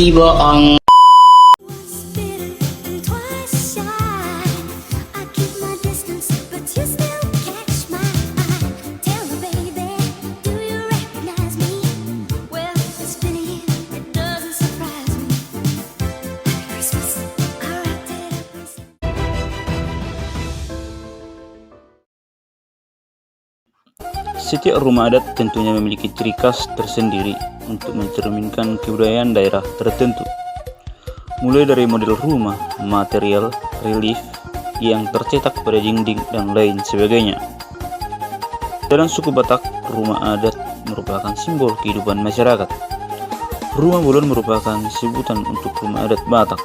Ih, bohong. Setiap rumah adat tentunya memiliki ciri khas tersendiri untuk mencerminkan kebudayaan daerah tertentu. Mulai dari model rumah, material, relief yang tercetak pada dinding, dan lain sebagainya. Dalam suku Batak, rumah adat merupakan simbol kehidupan masyarakat. Rumah Bolon merupakan sebutan untuk rumah adat Batak.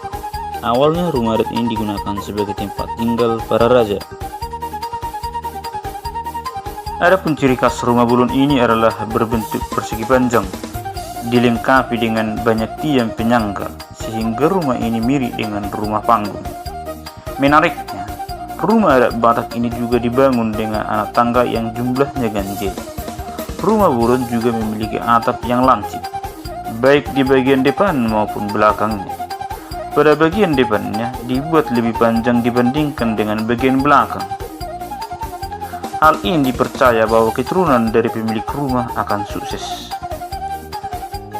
Awalnya rumah adat ini digunakan sebagai tempat tinggal para raja. Adapun ciri khas rumah Bolon ini adalah berbentuk persegi panjang, dilengkapi dengan banyak tiang penyangga, sehingga rumah ini mirip dengan rumah panggung. Menariknya, rumah adat Batak ini juga dibangun dengan anak tangga yang jumlahnya ganjil. Rumah Bolon juga memiliki atap yang lancip, baik di bagian depan maupun belakangnya. Pada bagian depannya dibuat lebih panjang dibandingkan dengan bagian belakang. Hal ini dipercaya bahwa keturunan dari pemilik rumah akan sukses.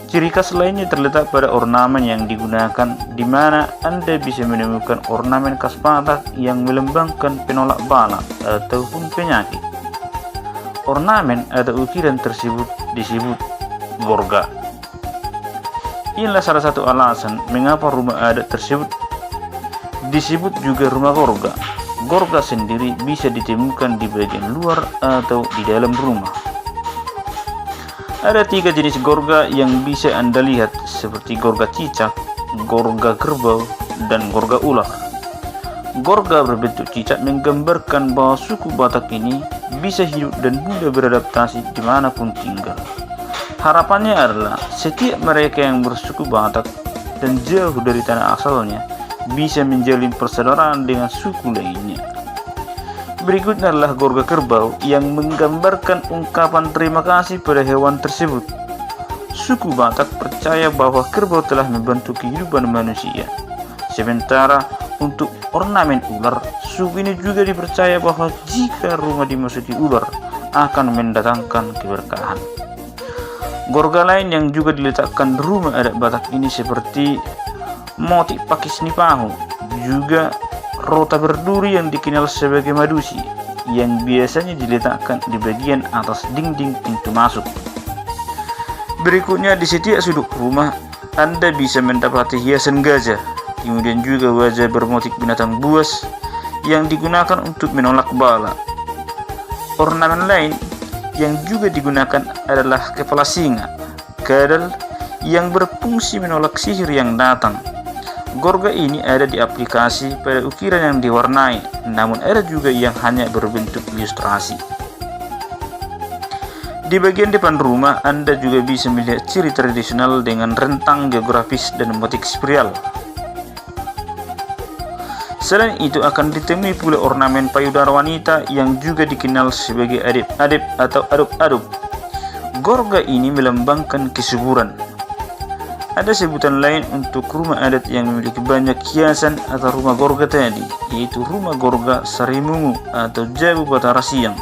Ciri khas lainnya terletak pada ornamen yang digunakan, di mana Anda bisa menemukan ornamen khas Batak yang melambangkan penolak bala ataupun penyakit. Ornamen atau ukiran tersebut disebut gorga. Inilah salah satu alasan mengapa rumah adat tersebut disebut juga rumah gorga. Gorga sendiri bisa ditemukan di bagian luar atau di dalam rumah. Ada 3 jenis gorga yang bisa Anda lihat, seperti gorga cicak, gorga kerbau, dan gorga ular. Gorga berbentuk cicak menggambarkan bahwa suku Batak ini bisa hidup dan mudah beradaptasi dimanapun tinggal. Harapannya adalah setiap mereka yang bersuku Batak dan jauh dari tanah asalnya bisa menjalin persaudaraan dengan suku lainnya. Berikutnya adalah gorga kerbau yang menggambarkan ungkapan terima kasih pada hewan tersebut. Suku Batak percaya bahwa kerbau telah membantu kehidupan manusia. Sementara untuk ornamen ular, suku ini juga dipercaya bahwa jika rumah dimasuki ular akan mendatangkan keberkahan. Gorga lain yang juga diletakkan rumah adat Batak ini seperti motif pakis nipahu, juga rota berduri yang dikenal sebagai madusi, yang biasanya diletakkan di bagian atas dinding pintu masuk. Berikutnya, di setiap sudut rumah Anda bisa mendapati hiasan gajah, kemudian juga wajah bermotif binatang buas yang digunakan untuk menolak bala. Ornamen lain yang juga digunakan adalah kepala singa, kadal yang berfungsi menolak sihir yang datang. Gorga ini ada di aplikasi pada ukiran yang diwarnai, namun ada juga yang hanya berbentuk ilustrasi. Di bagian depan rumah, Anda juga bisa melihat ciri tradisional dengan rentang geografis dan motif spiral. Selain itu akan ditemui pula ornamen payudara wanita yang juga dikenal sebagai adep-adep atau adup-adup. Gorga ini melambangkan kesuburan. Ada sebutan lain untuk rumah adat yang memiliki banyak hiasan atau rumah gorga tadi, yaitu rumah gorga Sarimungu atau Jabu Batara Siang.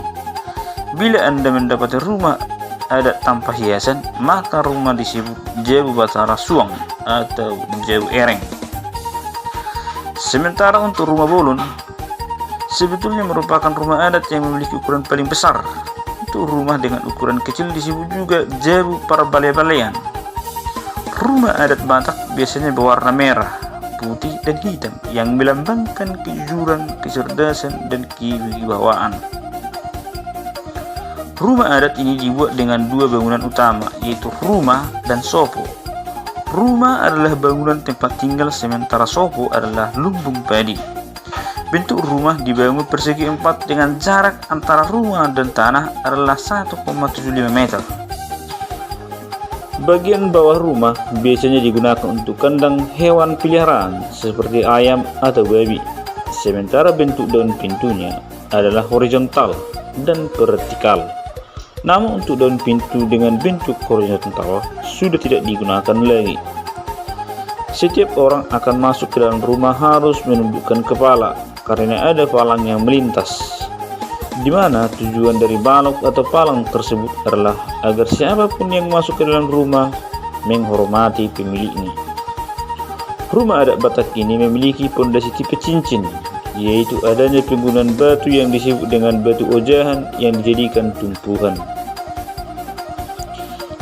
Bila Anda mendapati rumah adat tanpa hiasan, maka rumah disebut Jabu Batara Suang atau Jabu Ereng. Sementara untuk rumah Bolon, sebetulnya merupakan rumah adat yang memiliki ukuran paling besar. Untuk rumah dengan ukuran kecil disebut juga Jabu Parabale-balean. Rumah adat Batak biasanya berwarna merah, putih, dan hitam yang melambangkan kejujuran, kecerdasan, dan kewibawaan. Rumah adat ini dibuat dengan 2 bangunan utama, yaitu rumah dan sopo. Rumah adalah bangunan tempat tinggal, sementara sopo adalah lumbung padi. Bentuk rumah dibangun persegi 4 dengan jarak antara rumah dan tanah adalah 1,75 meter. Bagian bawah rumah biasanya digunakan untuk kandang hewan peliharaan seperti ayam atau babi, sementara bentuk daun pintunya adalah horizontal dan vertikal. Namun untuk daun pintu dengan bentuk horizontal sudah tidak digunakan lagi. Setiap orang akan masuk ke dalam rumah harus menundukkan kepala karena ada palang yang melintas, di mana tujuan dari balok atau palang tersebut adalah agar siapapun yang masuk ke dalam rumah menghormati pemiliknya. Rumah adat Batak ini memiliki pondasi tipe cincin, yaitu adanya penggunaan batu yang disebut dengan batu ojahan yang dijadikan tumpuhan.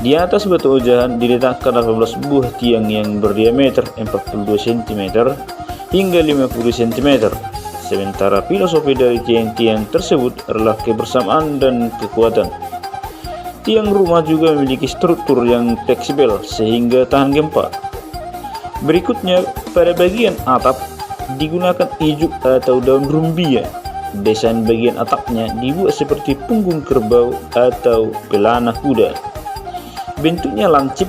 Di atas batu ojahan diletakkan 18 buah tiang yang berdiameter 42 cm hingga 50 cm. Sementara filosofi dari tiang-tiang tersebut adalah kebersamaan dan kekuatan. Tiang rumah juga memiliki struktur yang fleksibel sehingga tahan gempa. Berikutnya, pada bagian atap digunakan ijuk atau daun rumbia. Desain bagian atapnya dibuat seperti punggung kerbau atau pelana kuda. Bentuknya lancip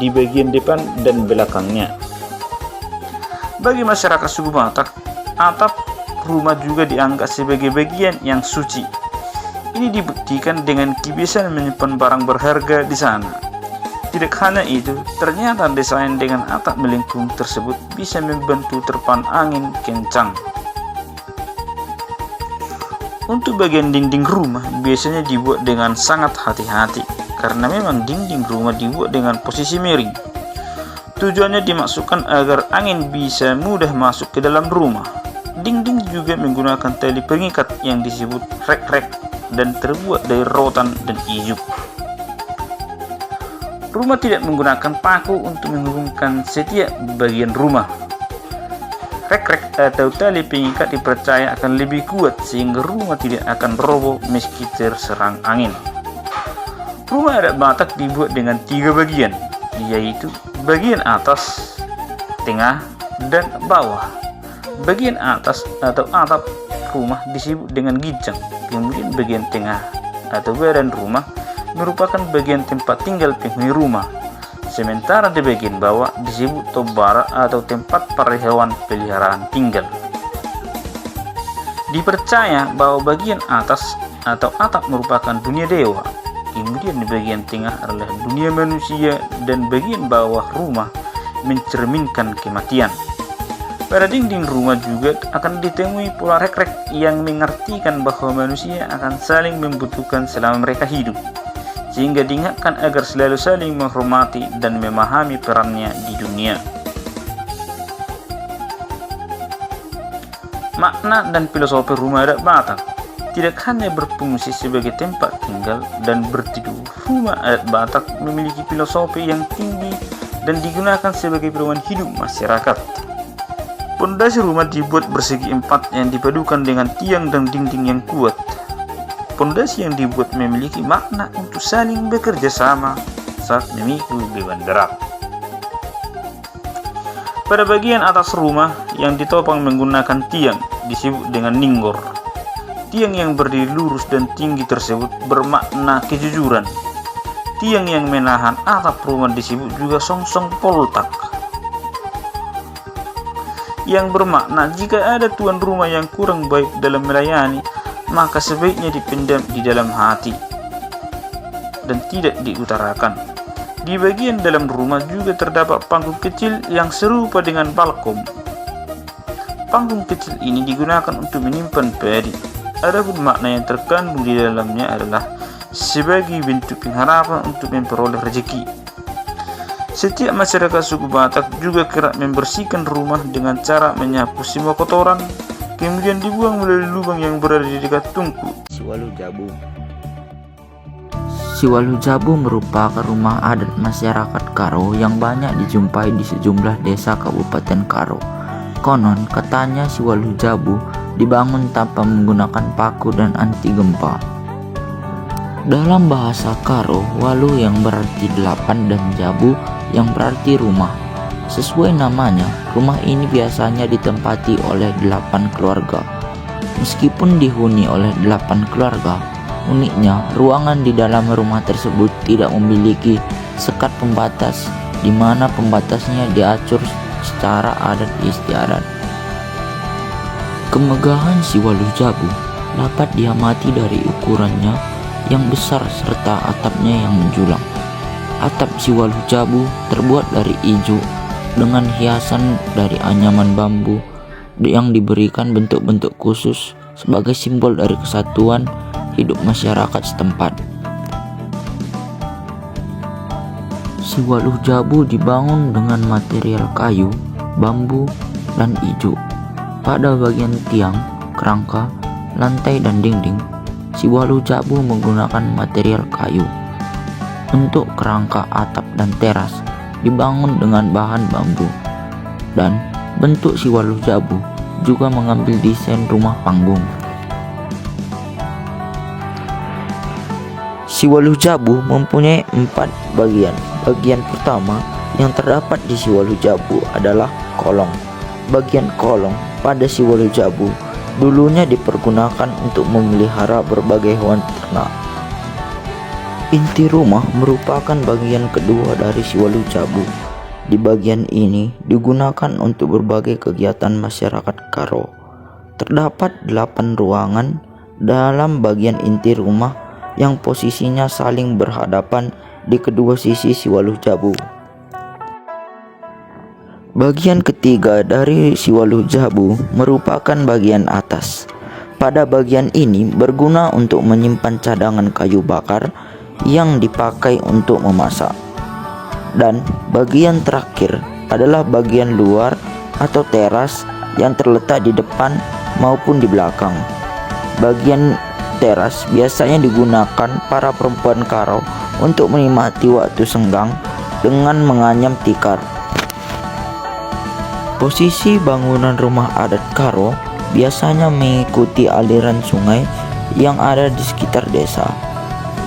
di bagian depan dan belakangnya. Bagi masyarakat suku Batak, atap rumah juga dianggap sebagai bagian yang suci. Ini dibuktikan dengan kebiasaan menyimpan barang berharga di sana. Tidak hanya itu, ternyata desain dengan atap melengkung tersebut bisa membantu terpaan angin kencang. Untuk bagian dinding rumah biasanya dibuat dengan sangat hati-hati, karena memang dinding rumah dibuat dengan posisi miring. Tujuannya dimaksudkan agar angin bisa mudah masuk ke dalam rumah. Dinding juga menggunakan tali pengikat yang disebut rek-rek dan terbuat dari rotan dan ijuk. Rumah tidak menggunakan paku untuk menghubungkan setiap bagian rumah. Rek-rek atau tali pengikat dipercaya akan lebih kuat sehingga rumah tidak akan roboh meski terserang angin. Rumah adat Batak dibuat dengan 3 bagian, yaitu bagian atas, tengah, dan bawah. Bagian atas atau atap rumah disebut dengan gijang, kemudian bagian tengah atau badan rumah merupakan bagian tempat tinggal penghuni rumah, sementara di bagian bawah disebut tobara atau tempat para hewan peliharaan tinggal. Dipercaya bahwa bagian atas atau atap merupakan dunia dewa, kemudian di bagian tengah adalah dunia manusia, dan bagian bawah rumah mencerminkan kematian. Pada dinding rumah juga akan ditemui pola rek-rek yang mengartikan bahwa manusia akan saling membutuhkan selama mereka hidup, sehingga diingatkan agar selalu saling menghormati dan memahami perannya di dunia. Makna dan filosofi rumah adat Batak tidak hanya berfungsi sebagai tempat tinggal dan bertidur. Rumah adat Batak memiliki filosofi yang tinggi dan digunakan sebagai pedoman hidup masyarakat. Pondasi rumah dibuat bersegi 4 yang dipadukan dengan tiang dan dinding yang kuat. Pondasi yang dibuat memiliki makna untuk saling bekerja sama saat memikul beban berat. Pada bagian atas rumah yang ditopang menggunakan tiang disebut dengan ninggor. Tiang yang berdiri lurus dan tinggi tersebut bermakna kejujuran. Tiang yang menahan atap rumah disebut juga songsong poltak, yang bermakna jika ada tuan rumah yang kurang baik dalam melayani, maka sebaiknya dipendam di dalam hati dan tidak diutarakan. Di bagian dalam rumah juga terdapat panggung kecil yang serupa dengan balkon. Panggung kecil ini digunakan untuk menyimpan padi. Adapun makna yang terkandung di dalamnya adalah sebagai bentuk pengharapan untuk memperoleh rezeki. Setiap masyarakat suku Batak juga kerap membersihkan rumah dengan cara menyapu semua kotoran, kemudian dibuang melalui lubang yang berada di dekat tungku. Siwalu Jabu. Siwalu Jabu merupakan rumah adat masyarakat Karo yang banyak dijumpai di sejumlah desa Kabupaten Karo. Konon katanya Siwalu Jabu dibangun tanpa menggunakan paku dan anti gempa. Dalam bahasa Karo, walu yang berarti 8 dan jabu yang berarti rumah. Sesuai namanya, rumah ini biasanya ditempati oleh 8 keluarga. Meskipun dihuni oleh 8 keluarga, uniknya ruangan di dalam rumah tersebut tidak memiliki sekat pembatas, di mana pembatasnya diatur secara adat istiadat. Kemegahan Siwalu Jabu dapat diamati dari ukurannya yang besar serta atapnya yang menjulang. Atap Siwalu Jabu terbuat dari ijuk, dengan hiasan dari anyaman bambu yang diberikan bentuk-bentuk khusus sebagai simbol dari kesatuan hidup masyarakat setempat. Siwaluh Jabu dibangun dengan material kayu, bambu, dan ijuk. Pada bagian tiang, kerangka, lantai, dan dinding, Siwaluh Jabu menggunakan material kayu. Untuk kerangka, atap, dan teras dibangun dengan bahan bambu. Dan bentuk Siwaluh Jabu juga mengambil desain rumah panggung. Siwaluh Jabu mempunyai 4 bagian. Bagian pertama yang terdapat di Siwaluh Jabu adalah kolong. Bagian kolong pada Siwaluh Jabu dulunya dipergunakan untuk memelihara berbagai hewan ternak. Inti rumah merupakan bagian kedua dari Siwaluh Jabu. Di bagian ini digunakan untuk berbagai kegiatan masyarakat Karo. Terdapat 8 ruangan dalam bagian inti rumah yang posisinya saling berhadapan di kedua sisi Siwaluh Jabu. Bagian ketiga dari Siwaluh Jabu merupakan bagian atas. Pada bagian ini berguna untuk menyimpan cadangan kayu bakar yang dipakai untuk memasak. Dan bagian terakhir adalah bagian luar atau teras yang terletak di depan maupun di belakang. Bagian teras biasanya digunakan para perempuan Karo untuk menikmati waktu senggang dengan menganyam tikar. Posisi bangunan rumah adat Karo biasanya mengikuti aliran sungai yang ada di sekitar desa.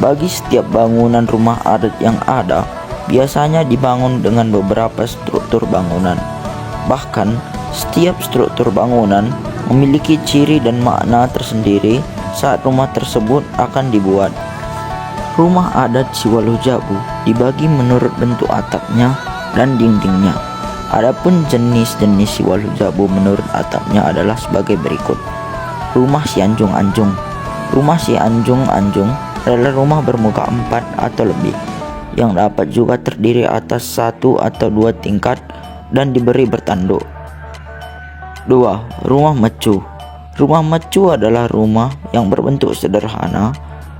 Bagi setiap bangunan rumah adat yang ada, biasanya dibangun dengan beberapa struktur bangunan. Bahkan, setiap struktur bangunan memiliki ciri dan makna tersendiri saat rumah tersebut akan dibuat. Rumah adat Siwaluh Jabu dibagi menurut bentuk atapnya dan dindingnya. Adapun jenis-jenis Siwaluh Jabu menurut atapnya adalah sebagai berikut. Rumah Si Anjung Anjung. Rumah Si Anjung Anjung adalah rumah bermuka 4 atau lebih, yang dapat juga terdiri atas 1 atau 2 tingkat dan diberi bertanduk. 2. Rumah Mecu. Rumah Mecu adalah rumah yang berbentuk sederhana.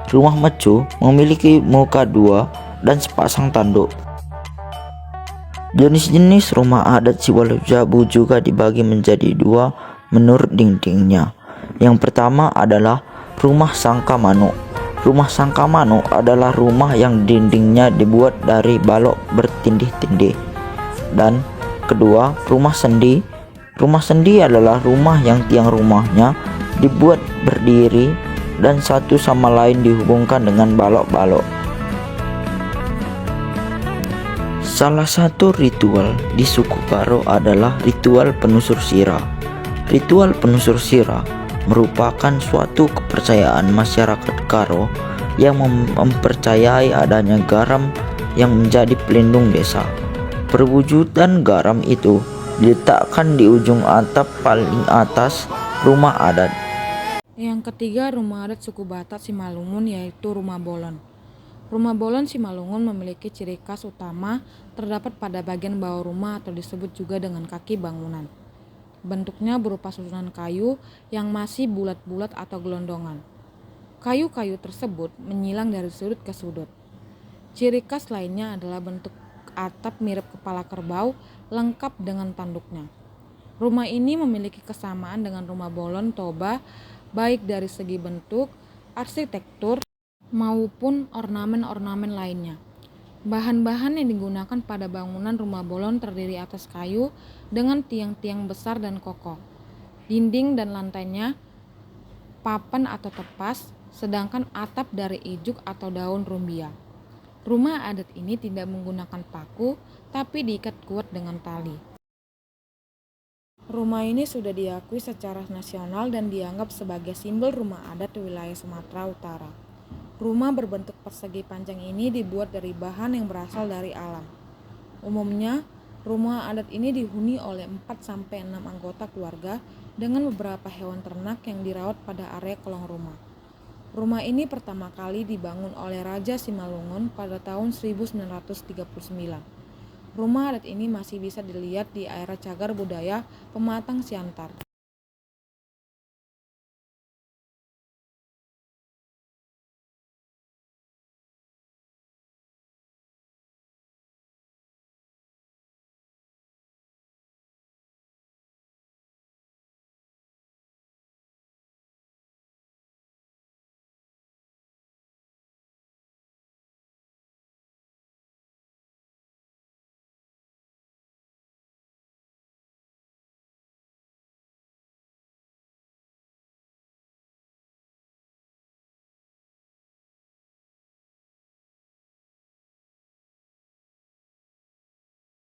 Rumah Mecu memiliki muka 2 dan sepasang tanduk. Jenis-jenis rumah adat Siwaluh Jabu juga dibagi menjadi 2 menurut dindingnya. Yang pertama adalah rumah Sangka Manuk. Rumah Sangka Manuk adalah rumah yang dindingnya dibuat dari balok bertindih-tindih. Dan kedua, rumah Sendi. Rumah Sendi adalah rumah yang tiang rumahnya dibuat berdiri dan satu sama lain dihubungkan dengan balok-balok. Salah satu ritual di suku Karo adalah ritual penusur sirah. Ritual penusur sirah merupakan suatu kepercayaan masyarakat Karo yang mempercayai adanya garam yang menjadi pelindung desa. Perwujudan garam itu diletakkan di ujung atap paling atas rumah adat. Yang ketiga, rumah adat suku Batak Simalungun, yaitu rumah bolon. Rumah bolon Simalungun memiliki ciri khas utama terdapat pada bagian bawah rumah atau disebut juga dengan kaki bangunan. Bentuknya berupa susunan kayu yang masih bulat-bulat atau gelondongan. Kayu-kayu tersebut menyilang dari sudut ke sudut. Ciri khas lainnya adalah bentuk atap mirip kepala kerbau lengkap dengan tanduknya. Rumah ini memiliki kesamaan dengan rumah bolon Toba baik dari segi bentuk, arsitektur, maupun ornamen-ornamen lainnya. Bahan-bahan yang digunakan pada bangunan rumah bolon terdiri atas kayu dengan tiang-tiang besar dan kokoh. Dinding dan lantainya papan atau tepas, sedangkan atap dari ijuk atau daun rumbia. Rumah adat ini tidak menggunakan paku, tapi diikat kuat dengan tali. Rumah ini sudah diakui secara nasional dan dianggap sebagai simbol rumah adat di wilayah Sumatera Utara. Rumah berbentuk persegi panjang ini dibuat dari bahan yang berasal dari alam. Umumnya, rumah adat ini dihuni oleh 4-6 anggota keluarga dengan beberapa hewan ternak yang dirawat pada area kolong rumah. Rumah ini pertama kali dibangun oleh Raja Simalungun pada tahun 1939. Rumah adat ini masih bisa dilihat di area cagar budaya Pematang Siantar.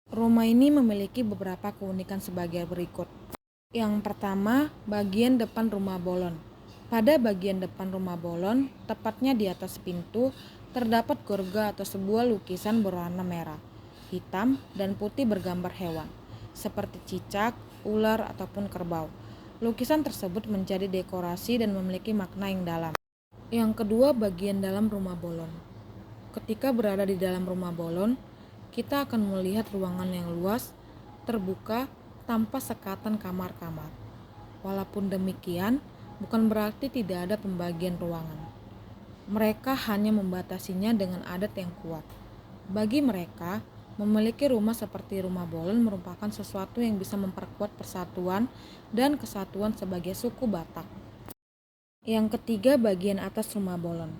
Rumah ini memiliki beberapa keunikan sebagai berikut. Yang pertama, bagian depan rumah bolon. Pada bagian depan rumah bolon, tepatnya di atas pintu, terdapat gorga atau sebuah lukisan berwarna merah, hitam, dan putih bergambar hewan, seperti cicak, ular, ataupun kerbau. Lukisan tersebut menjadi dekorasi dan memiliki makna yang dalam. Yang kedua, bagian dalam rumah bolon. Ketika berada di dalam rumah bolon, kita akan melihat ruangan yang luas, terbuka, tanpa sekatan kamar-kamar. Walaupun demikian, bukan berarti tidak ada pembagian ruangan. Mereka hanya membatasinya dengan adat yang kuat. Bagi mereka, memiliki rumah seperti rumah bolon merupakan sesuatu yang bisa memperkuat persatuan dan kesatuan sebagai suku Batak. Yang ketiga, bagian atas rumah bolon.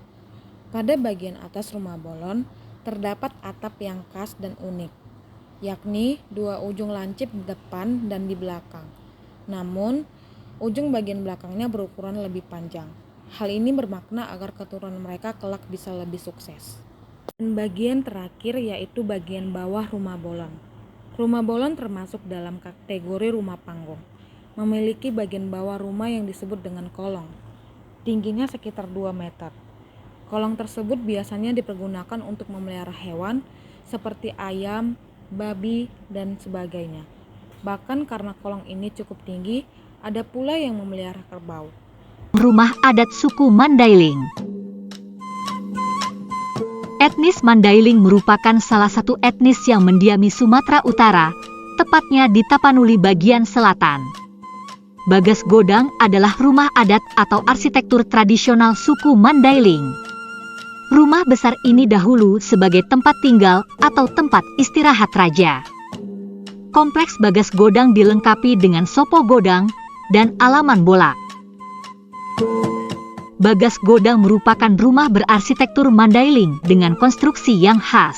Pada bagian atas rumah bolon, terdapat atap yang khas dan unik, yakni dua ujung lancip di depan dan di belakang. Namun, ujung bagian belakangnya berukuran lebih panjang. Hal ini bermakna agar keturunan mereka kelak bisa lebih sukses. Dan bagian terakhir yaitu bagian bawah rumah bolon. Rumah bolon termasuk dalam kategori rumah panggung. Memiliki bagian bawah rumah yang disebut dengan kolong. Tingginya sekitar 2 meter. Kolong tersebut biasanya dipergunakan untuk memelihara hewan seperti ayam, babi, dan sebagainya. Bahkan karena kolong ini cukup tinggi, ada pula yang memelihara kerbau. Rumah adat suku Mandailing. Etnis Mandailing merupakan salah satu etnis yang mendiami Sumatera Utara, tepatnya di Tapanuli bagian selatan. Bagas Godang adalah rumah adat atau arsitektur tradisional suku Mandailing. Rumah besar ini dahulu sebagai tempat tinggal atau tempat istirahat raja. Kompleks Bagas Godang dilengkapi dengan sopo godang dan alaman bola. Bagas Godang merupakan rumah berarsitektur Mandailing dengan konstruksi yang khas.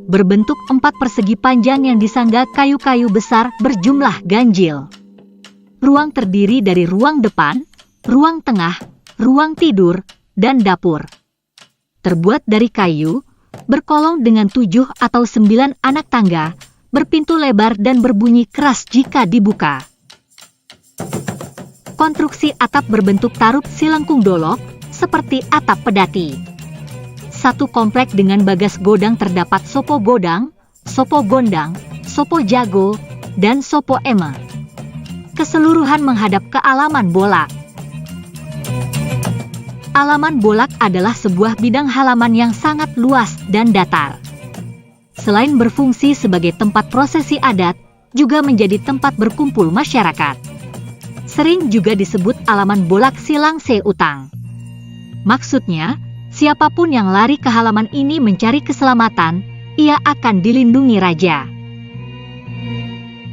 Berbentuk 4 persegi panjang yang disangga kayu-kayu besar berjumlah ganjil. Ruang terdiri dari ruang depan, ruang tengah, ruang tidur, dan dapur. Terbuat dari kayu, berkolong dengan 7 atau 9 anak tangga, berpintu lebar dan berbunyi keras jika dibuka. Konstruksi atap berbentuk tarup silengkung dolok, seperti atap pedati. Satu komplek dengan Bagas Godang terdapat sopo godang, sopo gondang, sopo jago, dan sopo ema. Keseluruhan menghadap ke alaman bolak. Alaman bolak adalah sebuah bidang halaman yang sangat luas dan datar. Selain berfungsi sebagai tempat prosesi adat, juga menjadi tempat berkumpul masyarakat. Sering juga disebut alaman bolak silang seutang. Maksudnya, siapapun yang lari ke halaman ini mencari keselamatan, ia akan dilindungi raja.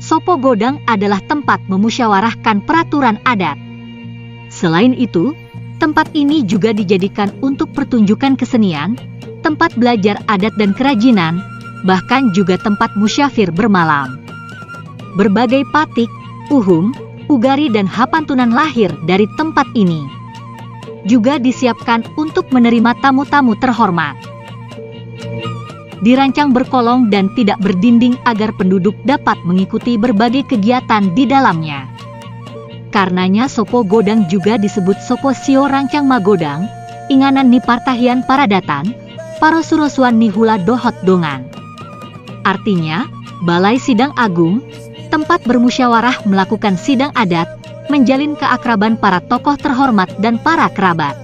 Sopo godang adalah tempat memusyawarahkan peraturan adat. Selain itu, tempat ini juga dijadikan untuk pertunjukan kesenian, tempat belajar adat dan kerajinan, bahkan juga tempat musyafir bermalam. Berbagai patik, uhum, ugari dan hapantunan lahir dari tempat ini. Juga disiapkan untuk menerima tamu-tamu terhormat. Dirancang berkolong dan tidak berdinding agar penduduk dapat mengikuti berbagai kegiatan di dalamnya. Karenanya sopo godang juga disebut sopo sio rancang magodang, inganan ni partahian paradatan, parosurosuan ni hula dohot dongan. Artinya, balai sidang agung, tempat bermusyawarah melakukan sidang adat, menjalin keakraban para tokoh terhormat dan para kerabat.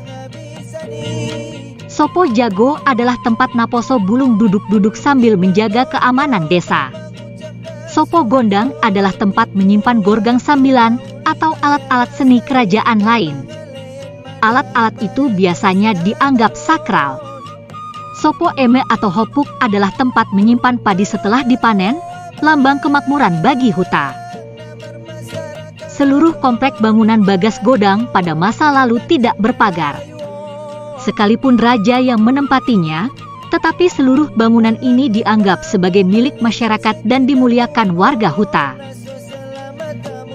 Sopo Jago adalah tempat Naposo Bulung duduk-duduk sambil menjaga keamanan desa. Sopo Gondang adalah tempat menyimpan gorgang sambilan atau alat-alat seni kerajaan lain. Alat-alat itu biasanya dianggap sakral. Sopo Eme atau Hopuk adalah tempat menyimpan padi setelah dipanen, lambang kemakmuran bagi huta. Seluruh komplek bangunan Bagas Godang pada masa lalu tidak berpagar. Sekalipun raja yang menempatinya, tetapi seluruh bangunan ini dianggap sebagai milik masyarakat dan dimuliakan warga huta.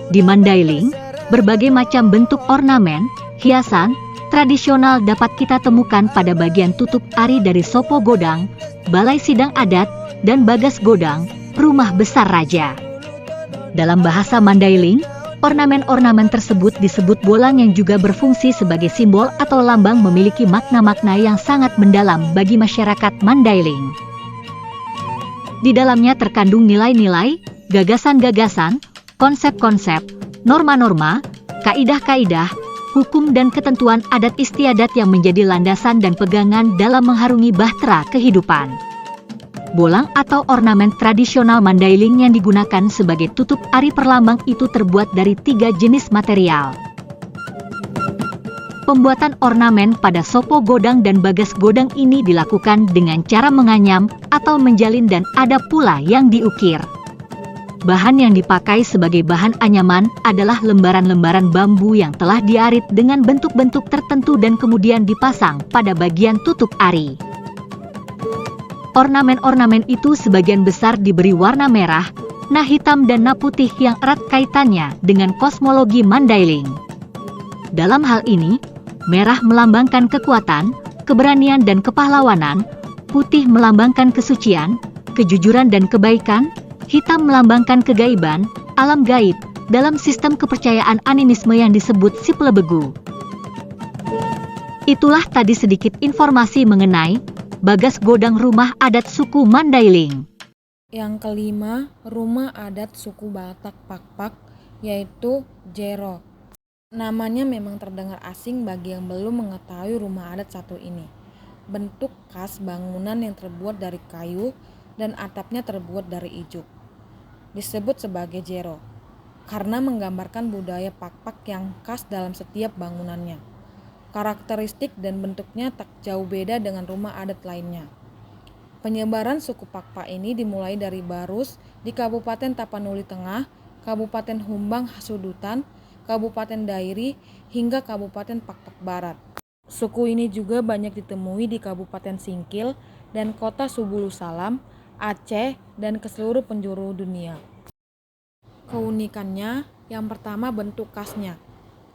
Di Mandailing, berbagai macam bentuk ornamen, hiasan, tradisional dapat kita temukan pada bagian tutup ari dari Sopo Godang, Balai Sidang Adat, dan Bagas Godang, rumah besar raja. Dalam bahasa Mandailing, ornamen-ornamen tersebut disebut bolang yang juga berfungsi sebagai simbol atau lambang memiliki makna-makna yang sangat mendalam bagi masyarakat Mandailing. Di dalamnya terkandung nilai-nilai, gagasan-gagasan, konsep-konsep, norma-norma, kaidah-kaidah, hukum dan ketentuan adat istiadat yang menjadi landasan dan pegangan dalam mengharungi bahtera kehidupan. Bolang atau ornamen tradisional Mandailing yang digunakan sebagai tutup ari perlambang itu terbuat dari 3 jenis material. Pembuatan ornamen pada Sopo Godang dan Bagas Godang ini dilakukan dengan cara menganyam atau menjalin dan ada pula yang diukir. Bahan yang dipakai sebagai bahan anyaman adalah lembaran-lembaran bambu yang telah diarit dengan bentuk-bentuk tertentu dan kemudian dipasang pada bagian tutup ari. Ornamen-ornamen itu sebagian besar diberi warna merah, nah hitam dan nah putih yang erat kaitannya dengan kosmologi Mandailing. Dalam hal ini, merah melambangkan kekuatan, keberanian dan kepahlawanan, putih melambangkan kesucian, kejujuran dan kebaikan, hitam melambangkan kegaiban, alam gaib, dalam sistem kepercayaan animisme yang disebut Siplebegu. Itulah tadi sedikit informasi mengenai Bagas Godang rumah adat suku Mandailing. Yang kelima, rumah adat suku Batak Pakpak, yaitu Jero. Namanya memang terdengar asing bagi yang belum mengetahui rumah adat satu ini. Bentuk khas bangunan yang terbuat dari kayu dan atapnya terbuat dari ijuk. Disebut sebagai Jero, karena menggambarkan budaya Pakpak yang khas dalam setiap bangunannya. Karakteristik dan bentuknya tak jauh beda dengan rumah adat lainnya. Penyebaran suku Pakpak ini dimulai dari Barus di Kabupaten Tapanuli Tengah, Kabupaten Humbang Hasudutan, Kabupaten Dairi, hingga Kabupaten Pakpak Barat. Suku ini juga banyak ditemui di Kabupaten Singkil dan Kota Subulu Salam, Aceh, dan ke seluruh penjuru dunia. Keunikannya, yang pertama bentuk khasnya.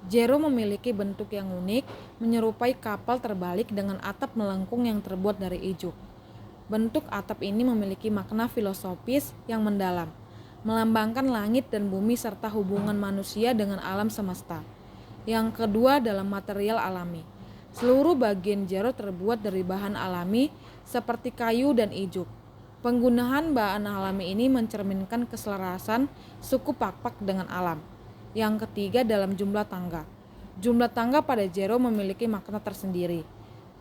Jero memiliki bentuk yang unik, menyerupai kapal terbalik dengan atap melengkung yang terbuat dari ijuk. Bentuk atap ini memiliki makna filosofis yang mendalam, melambangkan langit dan bumi serta hubungan manusia dengan alam semesta. Yang kedua dalam material alami. Seluruh bagian Jero terbuat dari bahan alami seperti kayu dan ijuk. Penggunaan bahan alami ini mencerminkan keselarasan suku Pakpak dengan alam. Yang ketiga dalam jumlah tangga. Jumlah tangga pada Jero memiliki makna tersendiri.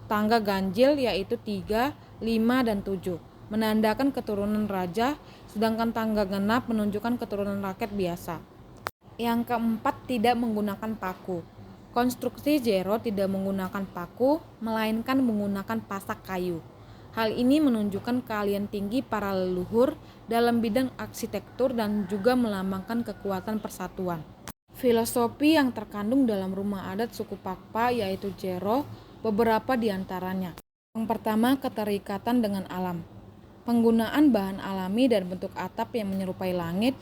Tangga ganjil yaitu 3, 5, dan 7 menandakan keturunan raja, sedangkan tangga genap menunjukkan keturunan rakyat biasa. Yang keempat tidak menggunakan paku. Konstruksi Jero tidak menggunakan paku, melainkan menggunakan pasak kayu. Hal ini menunjukkan keahlian tinggi para leluhur dalam bidang arsitektur dan juga melambangkan kekuatan persatuan. Filosofi yang terkandung dalam rumah adat suku Pakpak yaitu Jero, beberapa diantaranya. Yang pertama, keterikatan dengan alam. Penggunaan bahan alami dan bentuk atap yang menyerupai langit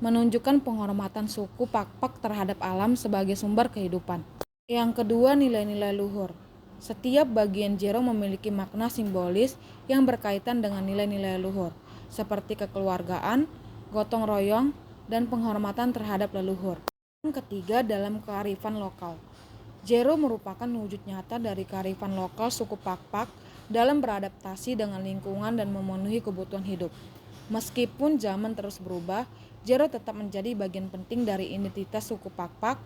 menunjukkan penghormatan suku Pakpak terhadap alam sebagai sumber kehidupan. Yang kedua, nilai-nilai luhur. Setiap bagian Jero memiliki makna simbolis yang berkaitan dengan nilai-nilai luhur, seperti kekeluargaan, gotong royong, dan penghormatan terhadap leluhur. Yang ketiga, dalam kearifan lokal. Jero merupakan wujud nyata dari kearifan lokal suku Pakpak dalam beradaptasi dengan lingkungan dan memenuhi kebutuhan hidup. Meskipun zaman terus berubah, Jero tetap menjadi bagian penting dari identitas suku Pakpak.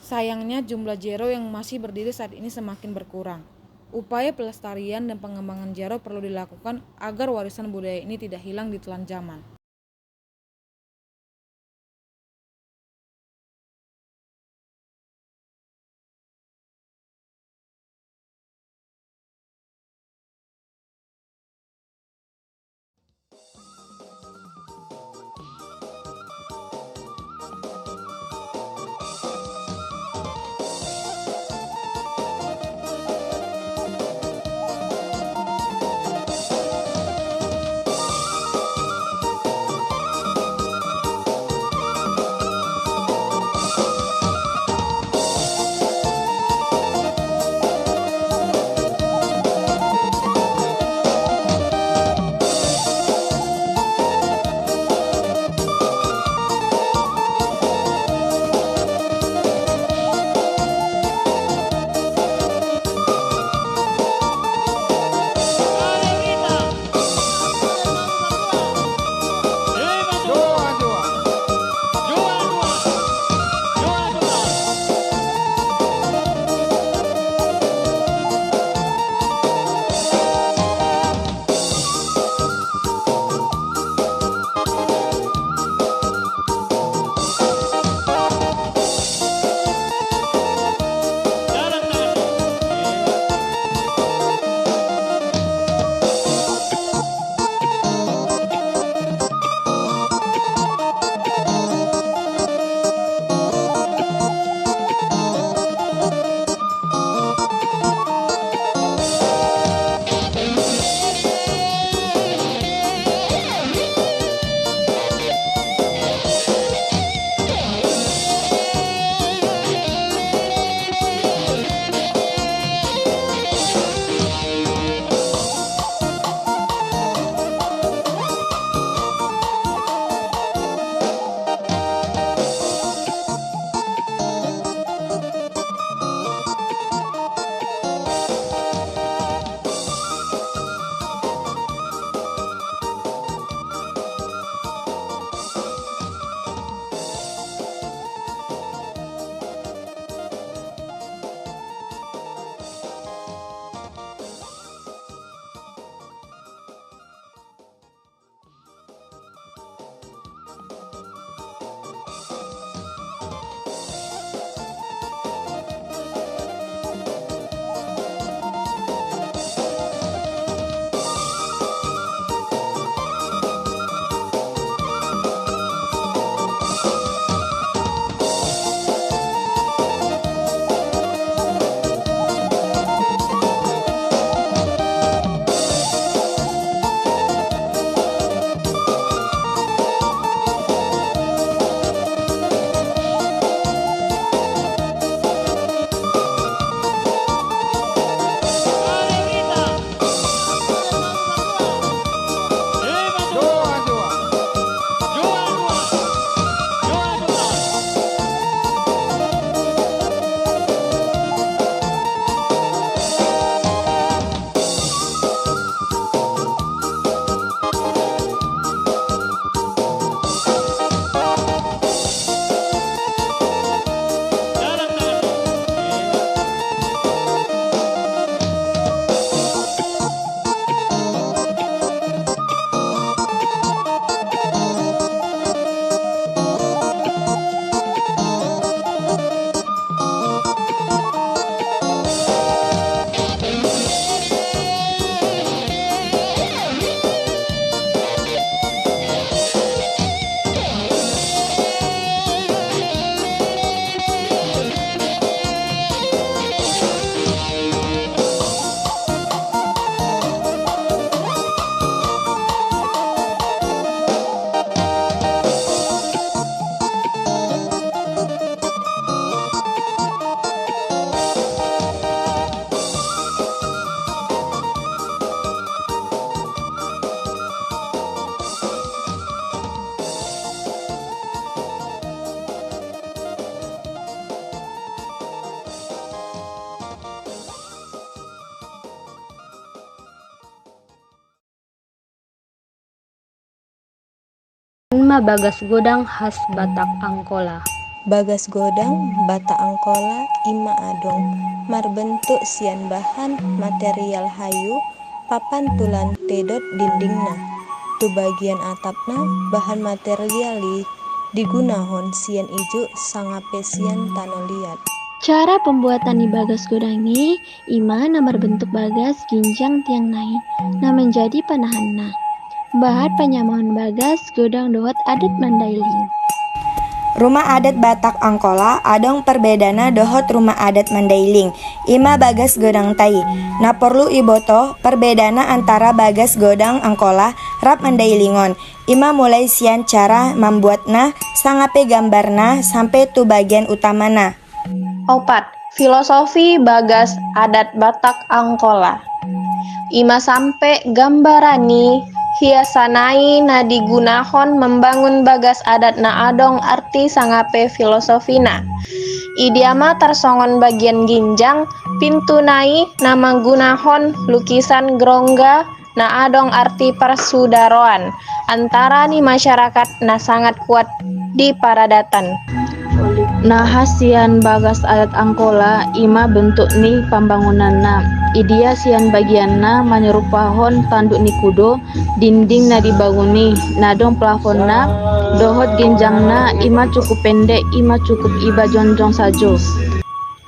Sayangnya jumlah Jero yang masih berdiri saat ini semakin berkurang. Upaya pelestarian dan pengembangan Jaro perlu dilakukan agar warisan budaya ini tidak hilang di telan zaman. Anma Bagas Godang khas Batak Angkola. Bagas godang bata angkola ima adong marbentuk sian bahan material hayu papan tulan tedot dindingna tu bagian atapna bahan material digunahon sian ijuk sangape sian tano liat. Cara pembuatan di bagas godang ini ima na berbentuk bagas ginjang tiang nai na menjadi panahanna. Bahat penyamahan bagas godang dohot adat Mandailing. Rumah adat Batak Angkola adong perbedana dohot rumah adat Mandailing ima bagas godang tai. Na perlu iboto perbedana antara bagas godang Angkola rap Mandailingon. Ima mulai sian cara membuatna sangape gambarna sampai tu bagian utamana. Opat, filosofi bagas adat Batak Angkola. Ima sampai gambarani hiasanai na digunahon membangun bagas adat na adong arti sangape filosofina. Idiama tersongon bagian ginjang, pintu nai nama gunahon lukisan gerongga na adong arti persudaroan antara ni masyarakat na sangat kuat di paradatan. Nah hasian bagas adat Angkola ima bentuk ni pembangunanna. Idia sian bagianna menyerupahon tanduk ni kudo, dinding na dibanguni, nadong plafonna, dohot ginjangna ima cukup pendek, ima cukup iba jonjong sajo.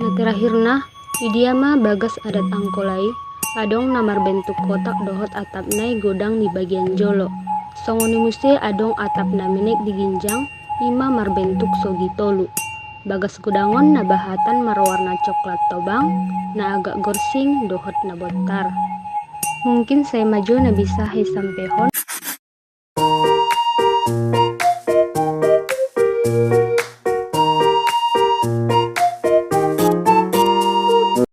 Nah terakhirna, idia mah bagas adat Angkolai, adong namar bentuk kotak dohot atap nai godang di bagian jolo. Songoni musti adong atap naminek di ginjang, ima marbentuk sogi tolu. Bagas godangon na bahatan marwarna coklat tobang, na agak gorsing dohot na botar. Mungkin saya maju na bisa hai sampehon.